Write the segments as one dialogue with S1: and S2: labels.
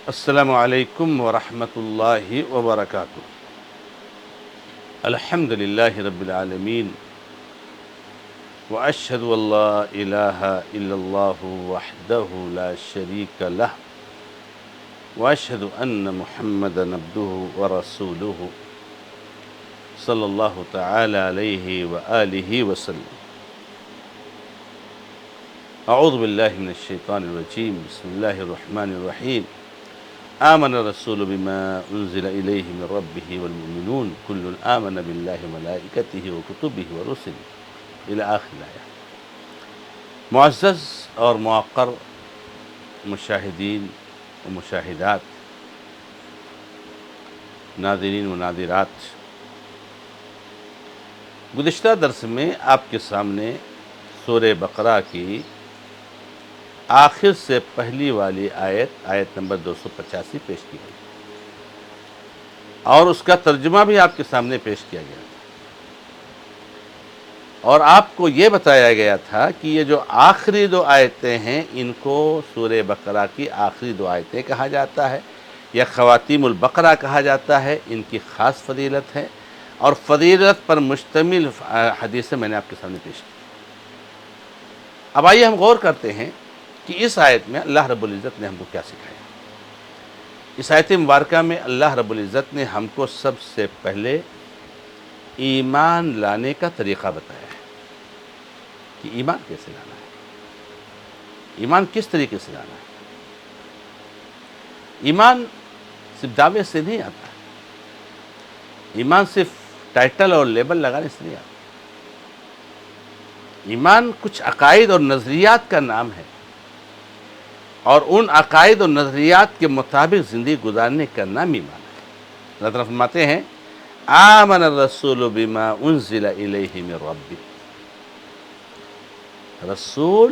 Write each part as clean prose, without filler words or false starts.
S1: السلام علیکم ورحمۃ اللہ وبرکاتہ۔ الحمد للہ رب العالمین، واشہد ان لا الہ الا اللہ وحدہ لا شریک لہ، واشہد ان محمدا عبدہ ورسولہ صلی اللہ تعالی علیہ وآلہ وسلم۔ اعوذ باللہ من الشیطان الرجیم، بسم اللہ الرحمن الرحیم۔ آمن الرسول بما انزل الیہ من ربہ والمؤمنون کل آمن باللہ وملائکتہ وکتبہ ورسلہ الی آخر الآیہ۔ معزز اور موقر مشاہدین و مشاہدات، ناظرین و ناظرات، گزشتہ درس میں آپ کے سامنے سورہ بقرہ کی آخر سے پہلی والی آیت نمبر 285 پیش کی گئی، اور اس کا ترجمہ بھی آپ کے سامنے پیش کیا گیا تھا، اور آپ کو یہ بتایا گیا تھا کہ یہ جو آخری دو آیتیں ہیں ان کو سورہ بقرہ کی آخری دو آیتیں کہا جاتا ہے یا خواتیم البقرہ کہا جاتا ہے۔ ان کی خاص فضیلت ہے، اور فضیلت پر مشتمل حدیثیں میں نے آپ کے سامنے پیش کی۔ اب آئیے ہم غور کرتے ہیں کہ اس آیت میں اللہ رب العزت نے ہم کو کیا سکھایا۔ اس آیت مبارکہ میں اللہ رب العزت نے ہم کو سب سے پہلے ایمان لانے کا طریقہ بتایا ہے کہ ایمان کیسے لانا ہے، ایمان کس طریقے سے لانا ہے۔ ایمان صرف دعوے سے نہیں آتا ہے، ایمان صرف ٹائٹل اور لیبل لگانے سے نہیں آتا۔ ایمان کچھ عقائد اور نظریات کا نام ہے، اور ان عقائد اور نظریات کے مطابق زندگی گزارنے کا نام ایمان ہے۔ اللہ تعالیٰ فرماتے ہیں آمن الرسول بما انزل الیہ من ربہ۔ رسول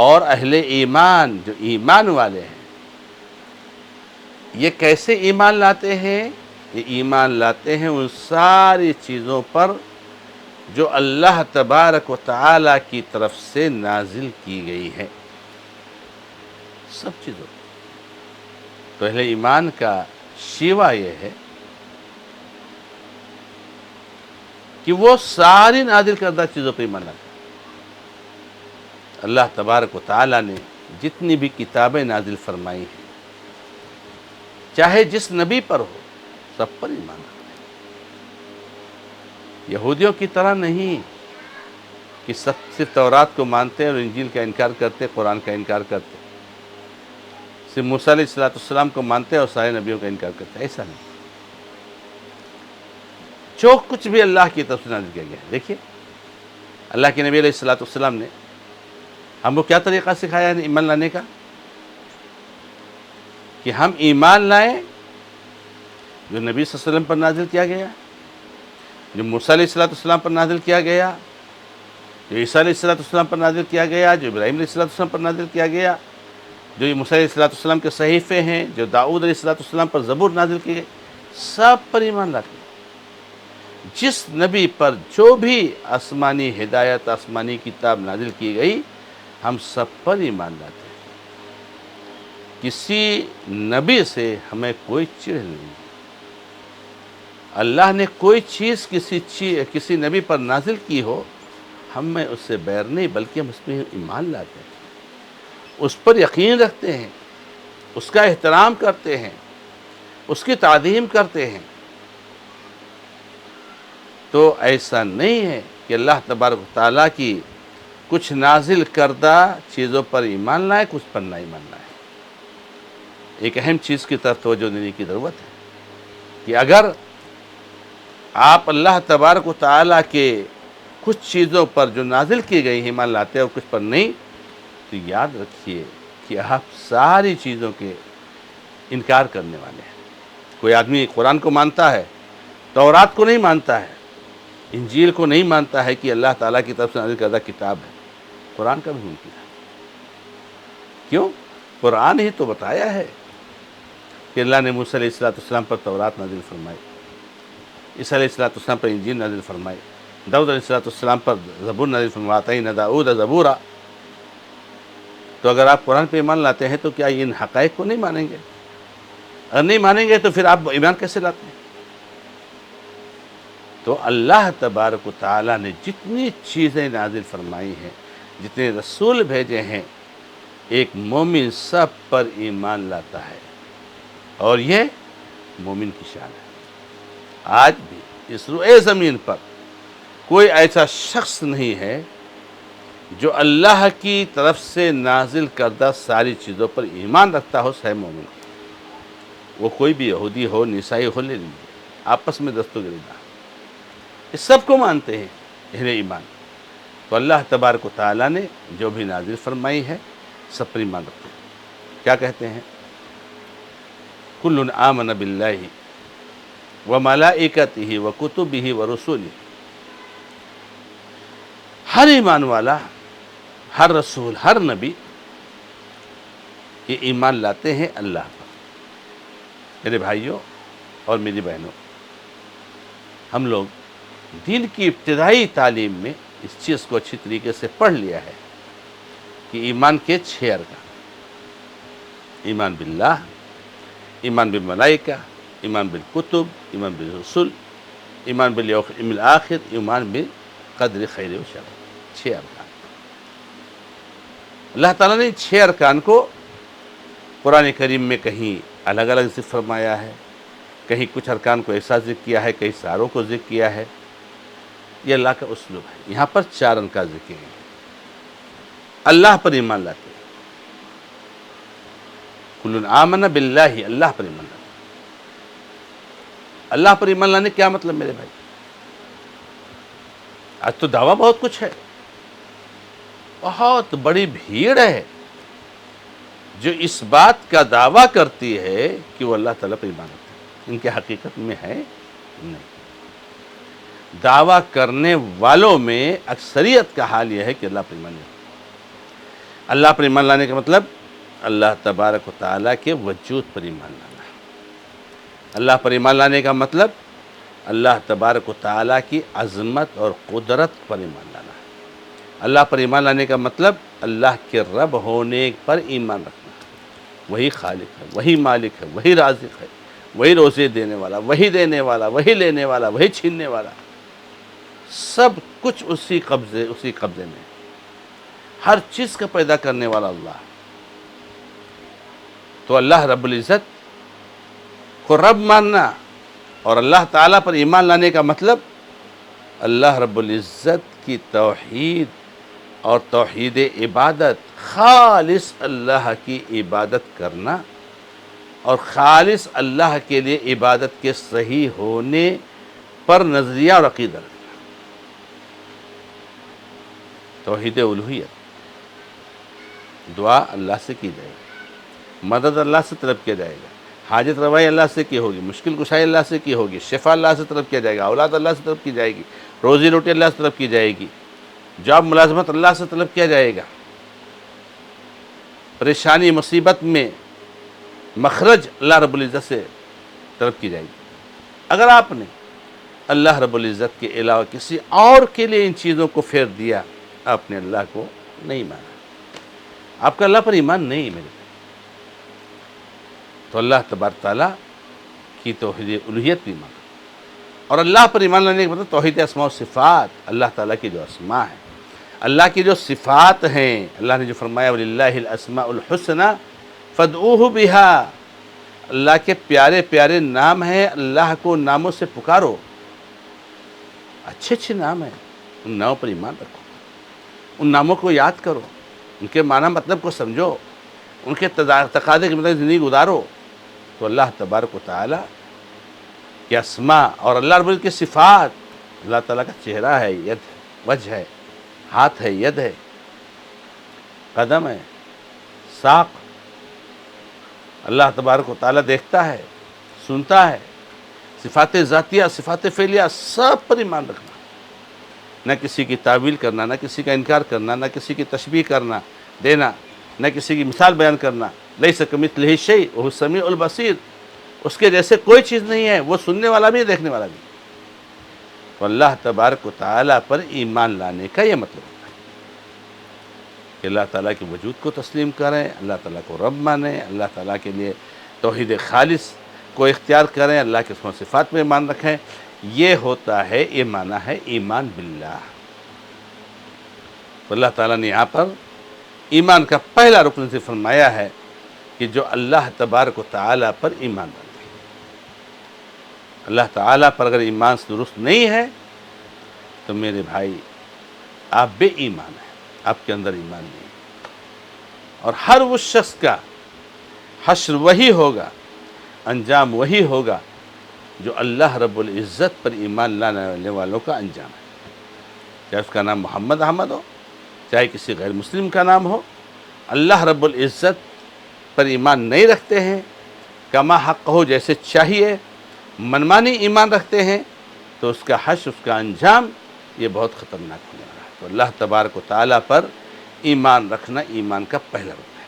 S1: اور اہل ایمان جو ایمان والے ہیں، یہ کیسے ایمان لاتے ہیں؟ یہ ایمان لاتے ہیں ان ساری چیزوں پر جو اللہ تبارک و تعالی کی طرف سے نازل کی گئی ہے، سب چیزوں۔ تو اہل ایمان کا شیوا یہ ہے کہ وہ ساری نازل کردہ چیزوں پر ایمان لاتے ہیں۔ اللہ تبارک و تعالی نے جتنی بھی کتابیں نازل فرمائی ہیں، چاہے جس نبی پر ہو، سب پر ایمان لاتے ہیں۔ یہودیوں کی طرح نہیں کہ صرف تورات کو مانتے ہیں اور انجیل کا انکار کرتے، قرآن کا انکار کرتے، صرف موسیٰ علیہ السلام کو مانتے اور سارے نبیوں کا انکار کرتے، ایسا نہیں۔ جو کچھ بھی اللہ کی طرف سے نازل کیا گیا ہے، دیکھیے اللہ کے نبی علیہ السلام نے ہم کو کیا طریقہ سکھایا ہے ایمان لانے کا، کہ ہم ایمان لائیں جو نبی صلی اللہ علیہ وسلم پر نازل کیا گیا، جو موسیٰ علیہ السلام پر نازل کیا گیا، جو عیسیٰ علیہ السلام پر نازل کیا گیا، جو ابراہیم علیہ السلام پر نازل کیا گیا، جو یہ موسیٰ علیہ السلام کے صحیفے ہیں، جو داؤد علیہ السلام پر زبور نازل کی گئی، سب پر ایمان لاتے ہیں۔ جس نبی پر جو بھی آسمانی ہدایت، آسمانی کتاب نازل کی گئی، ہم سب پر ایمان لاتے ہیں۔ کسی نبی سے ہمیں کوئی چڑ نہیں۔ اللہ نے کوئی چیز کسی نبی پر نازل کی ہو، ہم میں اس سے بیر نہیں، بلکہ ہم اس پہ ایمان لاتے ہیں، اس پر یقین رکھتے ہیں، اس کا احترام کرتے ہیں، اس کی تعظیم کرتے ہیں۔ تو ایسا نہیں ہے کہ اللہ تبارک و تعالیٰ کی کچھ نازل کردہ چیزوں پر ایمان لائے، کچھ پر نہ ایمان لائے۔ ایک اہم چیز کی طرف توجہ دینے کی ضرورت ہے کہ اگر آپ اللہ تبارک و تعالیٰ کے کچھ چیزوں پر جو نازل کی گئی ایمان لاتے ہیں اور کچھ پر نہیں، تو یاد رکھیے کہ آپ ساری چیزوں کے انکار کرنے والے ہیں۔ کوئی آدمی قرآن کو مانتا ہے، تورات کو نہیں مانتا ہے، انجیل کو نہیں مانتا ہے کہ اللہ تعالیٰ کی طرف سے نازل کردہ کتاب ہے، قرآن کا بھی منکر ہے۔ کیوں؟ قرآن ہی تو بتایا ہے کہ اللہ نے موسیٰ علیہ السلام پر تورات نازل فرمائی، عیسیٰ علیہ السلام پر انجیل نازل فرمائی، داؤد علیہ السلام پر زبور نازل فرمائی، آتینaa داؤد زبورا۔ تو اگر آپ قرآن پہ ایمان لاتے ہیں تو کیا ان حقائق کو نہیں مانیں گے؟ اگر نہیں مانیں گے تو پھر آپ ایمان کیسے لاتے ہیں؟ تو اللہ تبارک و تعالیٰ نے جتنی چیزیں نازل فرمائی ہیں، جتنے رسول بھیجے ہیں، ایک مومن سب پر ایمان لاتا ہے، اور یہ مومن کی شان ہے۔ آج بھی اس روئے زمین پر کوئی ایسا شخص نہیں ہے جو اللہ کی طرف سے نازل کردہ ساری چیزوں پر ایمان رکھتا ہو، سہ مومن، وہ کوئی بھی یہودی ہو، عیسائی ہو، لے لیجیے، آپس میں دستگیردار، اس سب کو مانتے ہیں اہل ایمان۔ تو اللہ تبارک و تعالیٰ نے جو بھی نازل فرمائی ہے سب پر ایمان رکھتے ہیں۔ کیا کہتے ہیں؟ کل آمن باللہ وملائکتہ وکتبہ ورسلہ، ہر ایمان والا، ہر رسول، ہر نبی یہ ایمان لاتے ہیں اللہ پر۔ میرے بھائیوں اور میری بہنوں، ہم لوگ دین کی ابتدائی تعلیم میں اس چیز کو اچھی طریقے سے پڑھ لیا ہے کہ ایمان کے 6 ارکان: ایمان باللہ، ایمان بالملائکہ، ایمان بالکتب، ایمان بالرسل، ایمان بالیوم الآخر، ایمان بالقدر خیر و شر۔ 6 ارکان۔ اللہ تعالیٰ نے 6 ارکان کو قرآن کریم میں کہیں الگ الگ ذکر فرمایا ہے، کہیں کچھ ارکان کو ایسا ذکر کیا ہے، کہیں ساروں کو ذکر کیا ہے۔ یہ اللہ کا اسلوب ہے۔ یہاں پر 4 ارکان ذکر ہیں۔ اللہ پر ایمان لاتے ہیں، کل آمن باللہ، اللہ پر ایمان لاتے ہیں۔ اللہ پر ایمان لانے کیا مطلب میرے بھائی؟ آج تو دعویٰ بہت کچھ ہے، بہت بڑی بھیڑ ہے جو اس بات کا دعویٰ کرتی ہے کہ وہ اللہ تعالیٰ پر ایمان رکھتے ہیں۔ ان کی حقیقت میں ہے نہیں۔ دعویٰ کرنے والوں میں اکثریت کا حال یہ ہے کہ اللہ پر ایمان نہیں رکھتے۔ اللہ پر ایمان لانے کا مطلب اللہ تبارک و تعالیٰ کے وجود پر ایمان لانا ہے۔ اللہ پر ایمان لانے کا مطلب اللہ تبارک و تعالیٰ کی عظمت اور قدرت پر ایمان لانا ہے۔ اللہ پر ایمان لانے کا مطلب اللہ کے رب ہونے پر ایمان رکھنا ہے۔ وہی خالق ہے، وہی مالک ہے، وہی رازق ہے، وہی روزے دینے والا، وہی دینے والا، وہی لینے والا، وہی چھیننے والا، سب کچھ اسی قبضے میں، ہر چیز کا پیدا کرنے والا اللہ۔ تو اللہ رب العزت کو رب ماننا اور اللہ تعالیٰ پر ایمان لانے کا مطلب اللہ رب العزت کی توحید اور توحید عبادت، خالص اللہ کی عبادت کرنا اور خالص اللہ کے لیے عبادت کے صحیح ہونے پر نظریہ اور عقیدہ رکھنا۔ توحید الوہیت، دعا اللہ سے کی جائے گی، مدد اللہ سے طلب کیا جائے گا، حاجت روائی اللہ سے کی ہوگی، مشکل کشائی اللہ سے کی ہوگی، شفا اللہ سے طلب کیا جائے گا، اولاد اللہ سے طلب کی جائے گی، روزی روٹی اللہ سے طلب کی جائے گی، جاب ملازمت اللہ سے طلب کیا جائے گا، پریشانی مصیبت میں مخرج اللہ رب العزت سے طلب کی جائے گی۔ اگر آپ نے اللہ رب العزت کے علاوہ کسی اور کے لیے ان چیزوں کو پھیر دیا، آپ نے اللہ کو نہیں مانا، آپ کا اللہ پر ایمان نہیں ہے میرے بھائی۔ تو اللہ تبارک تعالیٰ کی توحید الوہیت بھی مانا، اور اللہ پر ایمان لانے کے مطلب توحید اسماء و صفات، اللہ تعالیٰ کی جو اسماء ہیں، اللہ کی جو صفات ہیں، اللہ نے جو فرمایا وَلِلَّهِ الْأَسْمَاءُ الْحُسْنَى فَادْعُوهُ بِهَا، اللہ کے پیارے پیارے نام ہیں، اللہ کو ناموں سے پکارو، اچھے اچھے نام ہیں، ان ناموں پر ایمان رکھو، ان ناموں کو یاد کرو، ان کے معنی مطلب کو سمجھو، ان کے تقاضے کے مطابق زندگی گزارو۔ تو اللہ تبارک و تعالیٰ کے اسماء اور اللہ رب العزت کی صفات، اللہ تعالیٰ کا چہرہ ہے، ید ہے، وجہ ہے، ہاتھ ہے، ید ہے، قدم ہے، ساق، اللہ تبارک و تعالیٰ دیکھتا ہے، سنتا ہے، صفات ذاتیہ، صفات فعلیہ، سب پر ایمان رکھنا، نہ کسی کی تعویل کرنا، نہ کسی کا انکار کرنا، نہ کسی کی تشبیہ کرنا دینا، نہ کسی کی مثال بیان کرنا۔ لیس کمثلہ شیء وہو السمیع البصیر، اس کے جیسے کوئی چیز نہیں ہے، وہ سننے والا بھی ہے، دیکھنے والا بھی۔ تو اللہ تبارک و تعالیٰ پر ایمان لانے کا یہ مطلب ہوتا ہے۔ کہ اللہ تعالیٰ کے وجود کو تسلیم کریں، اللہ تعالیٰ کو رب مانیں، اللہ تعالیٰ کے لیے توحید خالص کو اختیار کریں، اللہ کے اسم و صفات پہ ایمان رکھیں. یہ ہوتا ہے، یہ معنی ہے ایمان باللہ. تو اللہ تعالیٰ نے یہاں پر ایمان کا پہلا رکن سے فرمایا ہے کہ جو اللہ تبارک و تعالیٰ پر ایمان رکھے. اللہ تعالیٰ پر اگر ایمان سے درست نہیں ہے تو میرے بھائی آپ بے ایمان ہیں، آپ کے اندر ایمان نہیں ہے. اور ہر وہ شخص کا حشر وہی ہوگا، انجام وہی ہوگا جو اللہ رب العزت پر ایمان لانے والوں کا انجام ہے. چاہے اس کا نام محمد احمد ہو، چاہے کسی غیر مسلم کا نام ہو، اللہ رب العزت پر ایمان نہیں رکھتے ہیں، کما حق ہو جیسے چاہیے، منمانی ایمان رکھتے ہیں، تو اس کا حشر، اس کا انجام یہ بہت خطرناک ہونے والا ہے. تو اللہ تبارک و تعالیٰ پر ایمان رکھنا ایمان کا پہلا رکن ہے.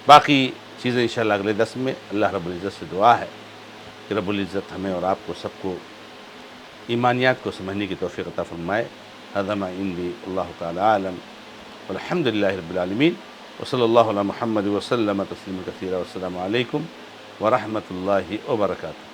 S1: باقی چیزیں انشاءاللہ اگلے درس میں. اللہ رب العزت سے دعا ہے کہ رب العزت ہمیں اور آپ کو سب کو ایمانیات کو سمجھنے کی توفیق عطا فرمائے. هذا ما عندي، اللہ تعالی عالم، والحمد للہ رب العالمین، وصلی اللہ علی محمد وسلم تسلیما کثیرا، والسلام علیکم ورحمۃ اللہ وبرکاتہ.